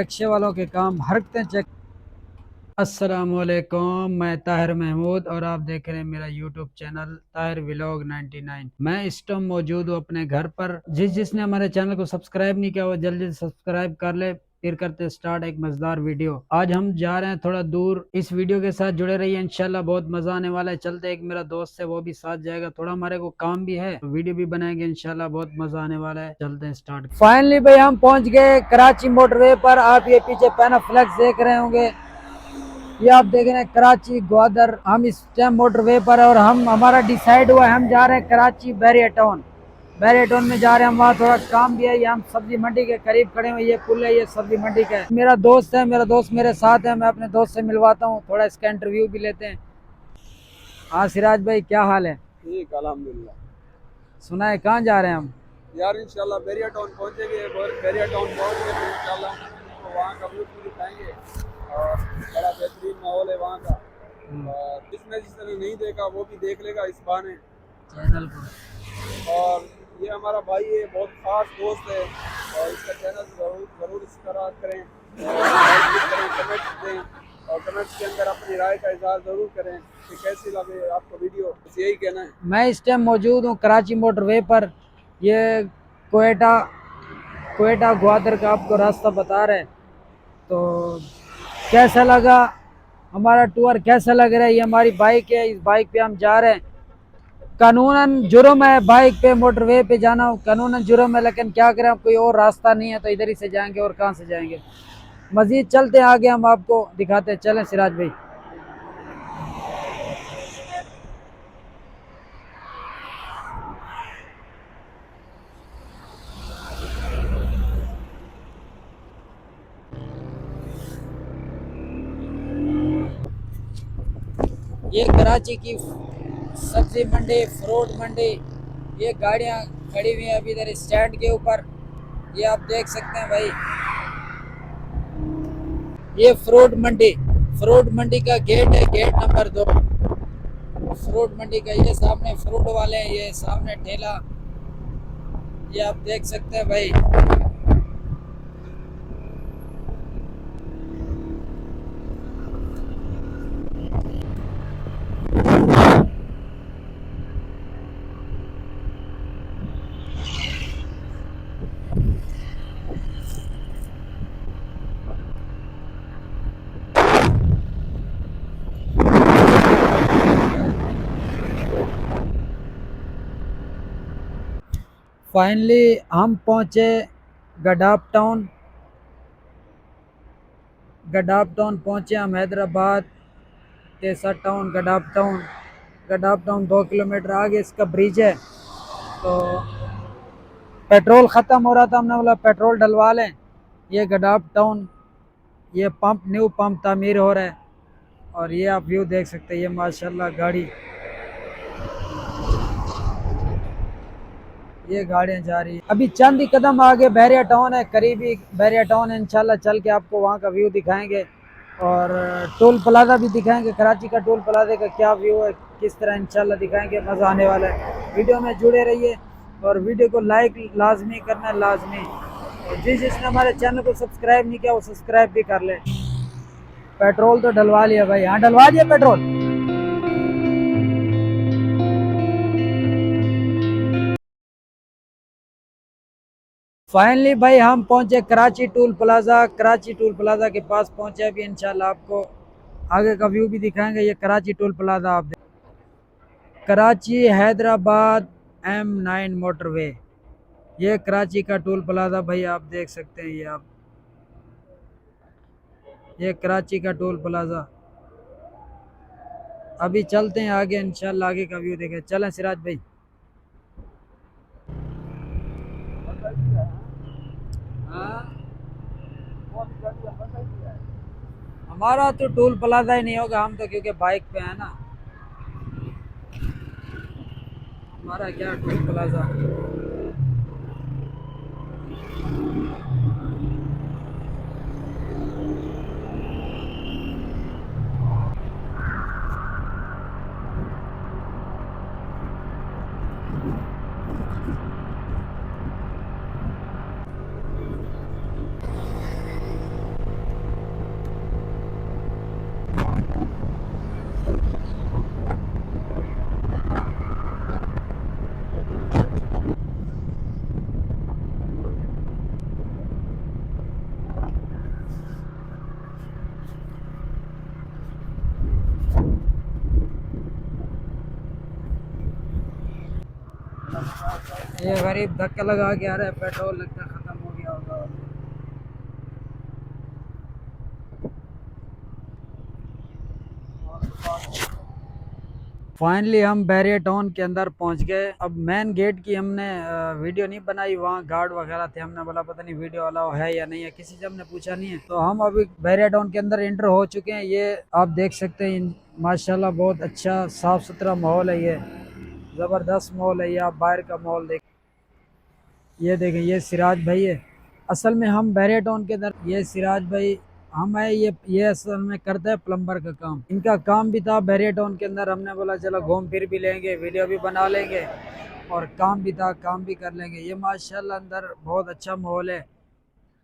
रिक्शे वालों के काम हरकतें चेक। अस्सलामुअलैकुम, मैं ताहिर महमूद और आप देख रहे हैं मेरा यूट्यूब चैनल ताहिर व्लॉग 99। मैं इस टाइम मौजूद हूँ अपने घर पर। जिसने हमारे चैनल को सब्सक्राइब नहीं किया वो जल्दी से सब्सक्राइब कर ले। फिर करते स्टार्ट एक मजेदार वीडियो। आज हम जा रहे हैं थोड़ा दूर। इस वीडियो के साथ जुड़े रहिए, इंशाल्लाह बहुत मजा आने वाला है। चलते, एक मेरा दोस्त है वो भी साथ जाएगा, थोड़ा हमारे को काम भी है, वीडियो भी बनाएंगे, इंशाल्लाह बहुत मजा आने वाला है। चलते हैं स्टार्ट। फाइनली भाई हम पहुंच गए कराची मोटरवे पर। आप ये पीछे पैनाफ्लेक्स देख रहे होंगे, ये आप देख रहे हैं कराची ग्वादर। हम इस टाइम मोटरवे पर और हमारा डिसाइड हुआ है हम जा रहे हैं कराची बैरिया टाउन। बैरिया टाउन में जा रहे हैं, हम वहाँ थोड़ा काम भी है। ये हम सब्जी मंडी के करीब खड़े हुए, ये पुल है, ये सब्जी मंडी का है। मेरा दोस्त है, मेरा दोस्त मेरे साथ है, मैं अपने दोस्त से मिलवाता हूँ, थोड़ा इसका इंटरव्यू भी लेते हैं। हाँ सिराज भाई, क्या हाल है? ठीक अल्हम्दुलिल्लाह। सुना है कहाँ जा रहे हैं हम? यार इंशाल्लाह बैरिया टाउन पहुंचेंगे और बैरिया टाउन पहुंच के फिर इंशाल्लाह तो वहाँ का व्यू भी दिखाएंगे और बड़ा बेहतरीन माहौल है वहाँ का। और जिसने जिसने नहीं देखा वो भी देख लेगा इस बहाने चैनल पर। और ये हमारा भाई है, बहुत खास दोस्त है और इसका चैनल जरूर जरूर सब्सक्राइब करें और कमेंट्स दें और कमेंट्स के अंदर अपनी राय का इजहार जरूर करें कि कैसी लगे आपको वीडियो। बस यही कहना है। मैं इस टाइम मौजूद हूँ कराची मोटरवे पर। ये कोयटा कोयटा ग्वादर का आपको रास्ता बता रहे हैं। तो कैसा लगा हमारा टूर, कैसा लग रहा है? ये हमारी बाइक है, इस बाइक पे हम जा रहे हैं। कानूनन जुर्म है बाइक पे मोटरवे पे जाना, कानूनन जुर्म है, लेकिन क्या करें, कोई और रास्ता नहीं है तो इधर ही से जाएंगे, और कहाँ से जाएंगे। मजीद चलते हैं आगे, हम आपको दिखाते हैं। चलें सिराज भाई। ये कराची की सब्जी मंडी, फ्रूट मंडी, ये गाड़ियाँ खड़ी हुई हैं अभी इधर स्टैंड के ऊपर, ये आप देख सकते हैं भाई। ये फ्रूट मंडी का गेट है, गेट नंबर 2 फ्रूट मंडी का। ये सामने फ्रूट वाले हैं, ये सामने ठेला, ये आप देख सकते हैं भाई। फाइनली हम पहुंचे गडाप टाउन। गडाप टाउन पहुंचे हम, हैदराबाद तेसा टाउन, गडाप टाउन 2 किलोमीटर आगे इसका ब्रिज है। तो पेट्रोल ख़त्म हो रहा था, हमने बोला पेट्रोल डलवा लें। ये गडाप टाउन, ये पंप, न्यू पंप तामीर हो रहा है। और ये आप व्यू देख सकते हैं, ये माशाल्लाह गाड़ी, ये गाड़ियाँ जा रही है। अभी चंद ही कदम आगे बैरिया टाउन है, करीबी बैरिया टाउन है। इंशाल्लाह चल के आपको वहाँ का व्यू दिखाएंगे और टोल प्लाजा भी दिखाएंगे। कराची का टोल प्लाजा का क्या व्यू है, किस तरह, इंशाल्लाह दिखाएंगे, मज़ा आने वाला है। वीडियो में जुड़े रहिए और वीडियो को लाइक लाजमी करना है, लाजमी। और जिसने हमारे चैनल को सब्सक्राइब नहीं किया वो सब्सक्राइब भी कर ले। पेट्रोल तो डलवा लिया भाई, हाँ डलवा दिया पेट्रोल। फाइनली भाई हम पहुंचे Karachi toll plaza. Karachi toll plaza के पास पहुंचे। अभी इंशाल्लाह आपको आगे का व्यू भी दिखाएंगे। ये कराची टोल प्लाजा, आप कराची हैदराबाद M9 मोटरवे, ये कराची का टोल प्लाजा भाई आप देख सकते हैं। ये आप, ये कराची का टोल प्लाजा। अभी चलते हैं आगे, इंशाल्लाह आगे का व्यू देखें। चलें सिराज भाई। हाँ, हमारा तो टोल प्लाजा ही नहीं होगा, हम तो क्योंकि बाइक पे है ना, हमारा क्या टोल प्लाजा। ये गरीब धक्का लगा के आ रहा है, पेट्रोल लगता खत्म हो गया होगा। फाइनली हम बैरियर टाउन के अंदर पहुंच गए। अब मेन गेट की हमने वीडियो नहीं बनाई, वहाँ गार्ड वगैरह थे, हमने बोला पता नहीं वीडियो अलाउ है या नहीं है, किसी से हमने पूछा नहीं है। तो हम अभी बैरियर टाउन के अंदर एंटर हो चुके हैं। ये आप देख सकते हैं, माशाल्लाह बहुत अच्छा साफ सुथरा माहौल है, ये ज़बरदस्त माहौल है। ये आप बाहर का माहौल देख, ये देखें, ये सिराज भाई है। असल में हम बैरियर टाउन के अंदर, ये सिराज भाई हम है, ये असल में करता है प्लम्बर का काम। इनका काम भी था बैरियर टाउन के अंदर, हमने बोला चलो घूम फिर भी लेंगे, वीडियो भी बना लेंगे, और काम भी था, काम भी कर लेंगे। ये माशाल्लाह अंदर बहुत अच्छा माहौल है।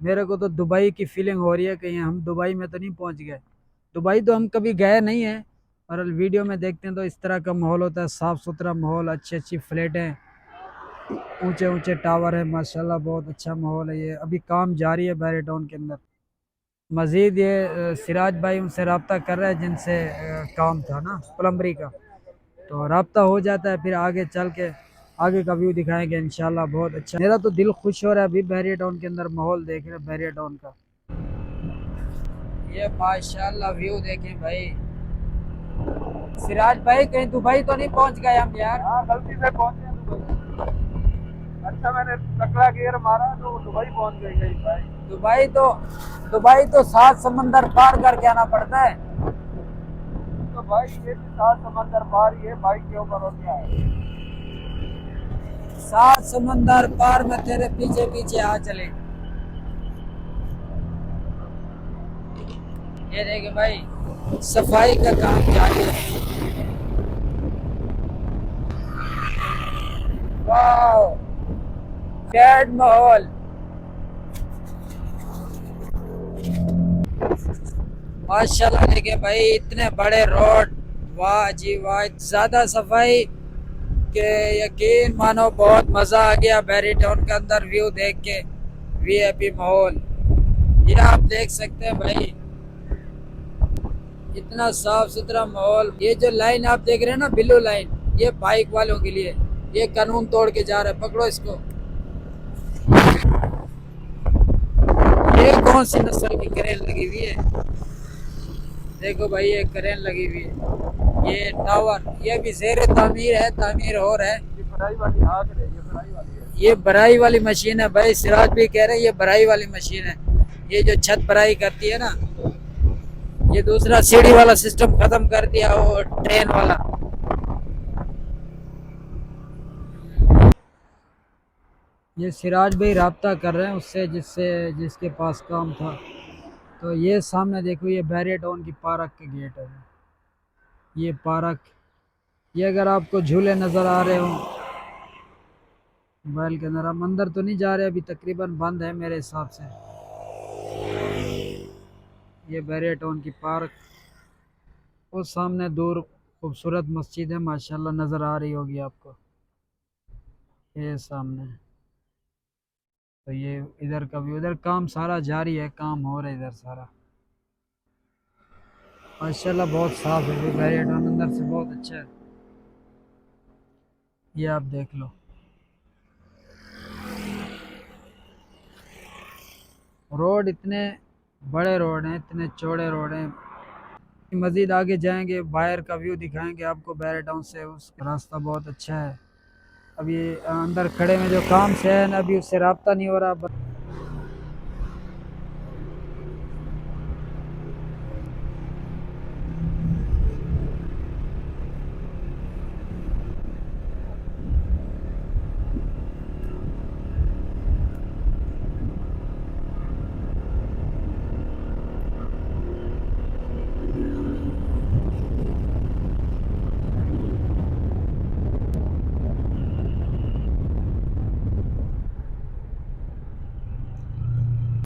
मेरे को तो दुबई की फीलिंग हो रही है, कहीं हम दुबई में तो नहीं पहुंच गए। दुबई तो हम कभी गए नहीं हैं, और वीडियो में देखते हैं तो इस तरह का माहौल होता है, साफ़ सुथरा माहौल, अच्छी अच्छी फ्लैटें, ऊंचे ऊंचे टावर है, माशाल्लाह बहुत अच्छा माहौल है। ये अभी काम जारी है बैरियर टाउन के अंदर। मज़ीद ये सिराज भाई उनसे रब्ता कर रहे हैं जिनसे काम था ना प्लम्बरी का, तो रब्ता हो जाता है, फिर आगे चल के आगे का व्यू दिखाएंगे इंशाल्लाह। बहुत अच्छा, मेरा तो दिल खुश हो रहा है अभी बैरियर टाउन के अंदर माहौल देख रहे हैं बैरियर टाउन का। ये माशाल्लाह व्यू देखें भाई। सिराज भाई कहीं दुबई तो नहीं पहुंच गए हम यार? हाँ, गलती से पहुंचे हैं दुबई। अच्छा, मैंने तकड़ा गियर मारा तो दुबई पहुंच गई कहीं भाई। दुबई तो 7 समंदर पार करके आना पड़ता है। तो भाई ये भी 7 समंदर पार ही है, बाइक के ऊपर और क्या है। 7 समंदर पार में तेरे पीछे पीछे आ चले। ये देखे भाई, सफाई का काम जारी है। वाह, सैड माहौल, माशाल्लाह। देखे भाई, इतने बड़े रोड, वाह जी वाह, ज्यादा सफाई के यकीन मानो बहुत मजा आ गया बैरियर टाउन के अंदर व्यू देख के, वीआईपी माहौल। ये आप देख सकते हैं भाई, इतना साफ सुथरा माहौल। ये जो लाइन आप देख रहे हैं ना, ब्लू लाइन, ये बाइक वालों के लिए, ये कानून तोड़ के जा रहा है, पकड़ो इसको। ये कौन सी नस्ल की क्रेन लगी हुई है? देखो भाई, ये क्रेन लगी हुई है, ये टावर, ये भी ज़ेर तामीर है, तामीर हो रहा है। ये बड़ाई वाली आग है, ये बड़ाई वाली है। ये बराई वाली मशीन है भाई, सिराज भी कह रहे हैं ये बराई वाली मशीन है। ये जो छत बराई करती है ना, ये दूसरा सीढ़ी वाला सिस्टम खत्म कर दिया, वो ट्रेन वाला। ये सिराज भाई राब्ता कर रहे हैं उससे, जिसके पास काम था। तो ये सामने देखो, ये बैरियर टाउन की पार्क के गेट है। ये पार्क, ये अगर आपको झूले नज़र आ रहे हो मोबाइल के अंदर, हम अंदर तो नहीं जा रहे अभी, तकरीबन बंद है मेरे हिसाब से। ये बैरियर टाउन की पार्क, वो सामने दूर खूबसूरत मस्जिद है, माशाल्लाह नज़र आ रही होगी आपको, ये सामने। तो ये इधर का भी, उधर काम सारा जारी है, काम हो रहा है इधर सारा, माशाल्लाह बहुत साफ है। बैरियर टाउन अंदर से बहुत अच्छा है, ये आप देख लो। रोड इतने बड़े रोड हैं, इतने चौड़े रोड हैं। मज़ीद आगे जाएंगे, बाहर का व्यू दिखाएंगे आपको बैरियर टाउन से। उस रास्ता बहुत अच्छा है। अभी अंदर खड़े में जो काम से है ना, अभी उससे राब्ता नहीं हो रहा।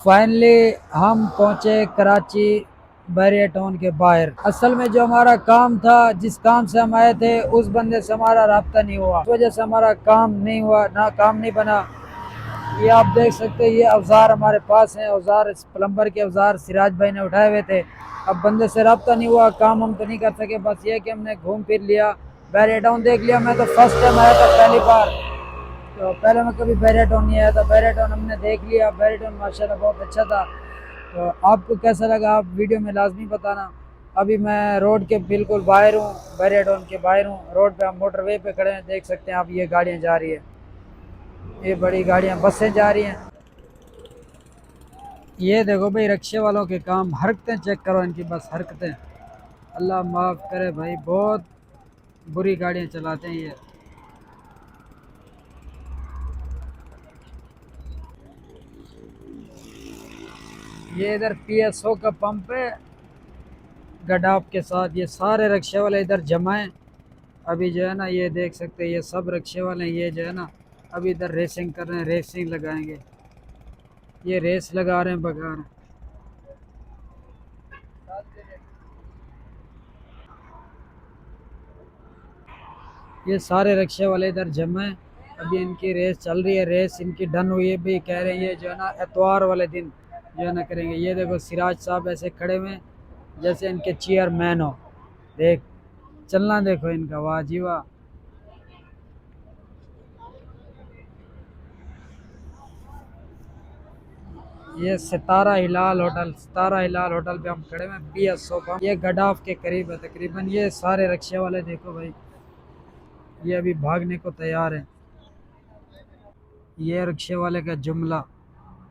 फाइनली हम पहुंचे कराची बैरियर टाउन के बाहर। असल में जो हमारा काम था, जिस काम से हम आए थे, उस बंदे से हमारा राब्ता नहीं हुआ, इस वजह से हमारा काम नहीं हुआ, ना काम नहीं बना। ये आप देख सकते हैं, ये औजार हमारे पास हैं, औजार प्लम्बर के औजार सिराज भाई ने उठाए हुए थे। अब बंदे से राब्ता नहीं हुआ, काम हम तो नहीं कर सके। बस ये कि हमने घूम फिर लिया, बैरियर टाउन देख लिया। मैं तो फर्स्ट टाइम आया था, पहली बार, तो पहले मैं कभी बैरियर टाउन नहीं आया था। बैरियर टाउन हमने देख लिया, बैरियर टाउन माशाल्लाह बहुत अच्छा था। तो आपको कैसा लगा आप वीडियो में लाजमी बताना। अभी मैं रोड के बिल्कुल बाहर हूँ, बैरियर टाउन के बाहर हूँ। रोड पे हम मोटरवे पे खड़े हैं, देख सकते हैं आप, ये गाड़ियाँ जा रही है, ये बड़ी गाड़ियाँ बसें जा रही हैं। ये देखो भाई, रिक्शे वालों के काम, हरकतें चेक करो इनकी, बस हरकतें। अल्लाह माफ़ करे भाई, बहुत बुरी गाड़ियाँ चलाते हैं ये। ये इधर PSO का पंप है गडाफ के साथ। ये सारे रिक्शे वाले इधर जमा हैं। अभी जो है ना, ये देख सकते हैं, ये सब रिक्शे वाले हैं। ये जो है ना, अभी इधर रेसिंग कर रहे हैं, रेसिंग लगाएंगे। ये रेस लगा रहे हैं बगैर। ये सारे रिक्शे वाले इधर जमा हैं। अभी इनकी रेस चल रही है, रेस इनकी डन हुई है। भी कह रहे हैं ये जो है ना, एतवार वाले दिन जो है ना करेंगे। ये देखो सिराज साहब ऐसे खड़े हुए हैं जैसे इनके चेयरमैन हो। देख चलना, देखो इनका, वाह जी वाह। ये सितारा हिलाल होटल, सितारा हिलाल होटल पे हम खड़े हैं, PSO पंप। ये गडाफ के करीब है तकरीबन। ये सारे रिक्शे वाले देखो भाई, ये अभी भागने को तैयार है। ये रिक्शे वाले का जुमला,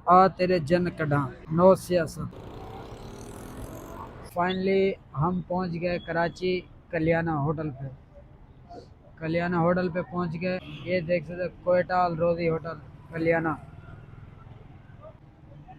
आ तेरे जन कढ़ा, नो सियासत। फाइनली हम पहुंच गए कराची कल्याणा होटल पे। कल्याणा होटल पे पहुंच गए। ये देख सकते कोयटा अल रोजी होटल कल्याणा।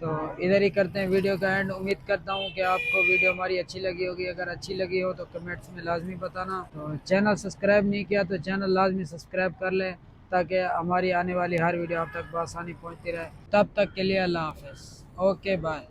तो इधर ही करते हैं वीडियो का एंड। उम्मीद करता हूँ कि आपको वीडियो हमारी अच्छी लगी होगी। अगर अच्छी लगी हो तो कमेंट्स में लाजमी बताना। तो चैनल सब्सक्राइब नहीं किया तो चैनल लाजमी सब्सक्राइब कर लें, ताकि हमारी आने वाली हर वीडियो आप तक बआसानी पहुँचती रहे। तब तक के लिए अल्लाह हाफ़िज़, ओके बाय।